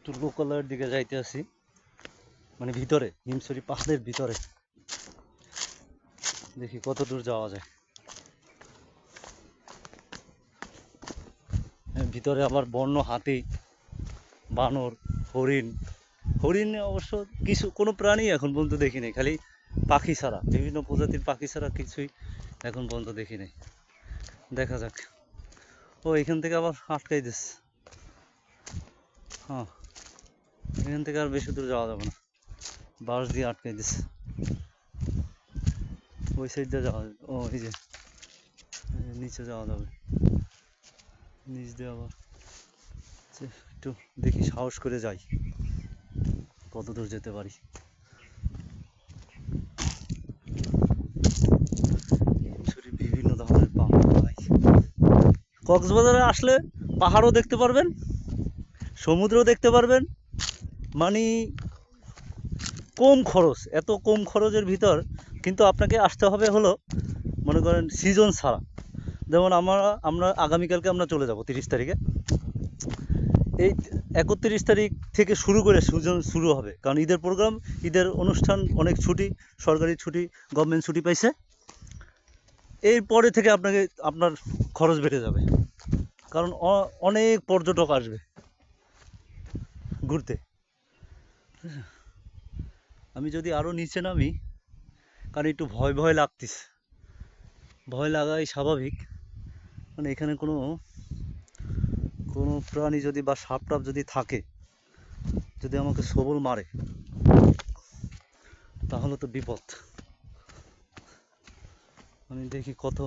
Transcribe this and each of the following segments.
একটু লোকালয়ের দিকে যাইতে আছি, মানে ভিতরে হিমছড়ি পাহাড়ের ভিতরে। দেখি কত দূর যাওয়া যায়। ভিতরে আবার বন্য হাতি, বানর, হরিণ। হরিণ অবশ্য কিছু কোনো প্রাণী এখন পর্যন্ত দেখি নাই, খালি পাখি ছাড়া, বিভিন্ন প্রজাতির পাখি ছাড়া কিছুই এখন পর্যন্ত দেখি নাই। দেখা যাক। ও এখান থেকে আবার আটকাই দিচ্ছে। হ্যাঁ, এখান থেকে আর বেশি দূর যাওয়া যাবে না, বাঁশ দিয়ে আটকাই দিচ্ছে। ওই সাইড দিয়ে যাওয়া যাবে। ও এই যে নিচে যাওয়া যাবে, নিচ দিয়ে আবার একটু দেখি, সাহস করে যাই কত দূর যেতে পারি। বিভিন্ন ধরনের পাহাড়, কক্সবাজারে আসলে পাহাড়ও দেখতে পারবেন, সমুদ্র দেখতে পারবেন, মানে কম খরচ, এত কম খরচের ভিতর। কিন্তু আপনাকে আসতে হবে হলো মনে করেন সিজন ছাড়া। যেমন আমরা আগামীকালকে আমরা চলে যাব 30 তারিখে। এই 31 তারিখ থেকে শুরু করে সিজন শুরু হবে, কারণ ঈদের প্রোগ্রাম, ঈদের অনুষ্ঠান, অনেক ছুটি, সরকারি ছুটি, গভর্নমেন্ট ছুটি পাইছে। এর পরে থেকে আপনার খরচ বেড়ে যাবে, কারণ অনেক পর্যটক আসবে ঘুরতে। আমি যদি আরও নিচে নামি, কারণ একটু ভয় ভয় লাগতেছে, ভয় লাগাই স্বাভাবিক। মানে এখানে কোনো প্রাণী যদি বা সাপ টাপ যদি থাকে, যদি আমাকে সবল মারে, তাহলে তো বিপদ। আমি দেখি কত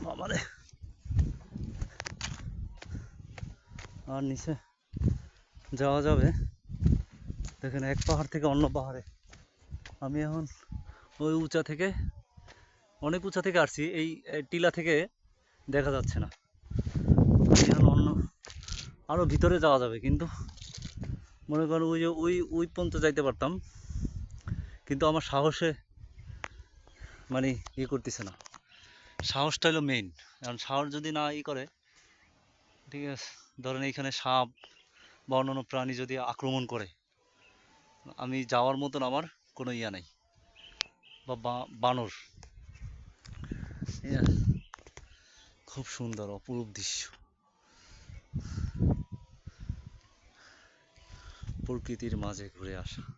বাবারে। আর নিচে যাওয়া যাবে। দেখেন, এক পাহাড় থেকে অন্য পাহাড়ে আমি এখন ওই উঁচা থেকে, অনেক উঁচা থেকে আসছি, এই টিলা থেকে দেখা যাচ্ছে না। এখন অন্য আরও ভিতরে যাওয়া যাবে, কিন্তু মনে করেন ওই যে ওই পর্যন্ত যাইতে পারতাম, কিন্তু আমার সাহসে মানে করতেছে না। সাহসটা হলো মেইন। কারণ সাহস যদি না করে, ঠিক আছে, ধরেন এইখানে সাপ বা অন্যান্য প্রাণী যদি আক্রমণ করে, আমি যাওয়ার মতন আমার কোনো ইয়া নাই, বা বানর। খুব সুন্দর অপরূপ দৃশ্য, প্রকৃতির মাঝে ঘুরে আসা।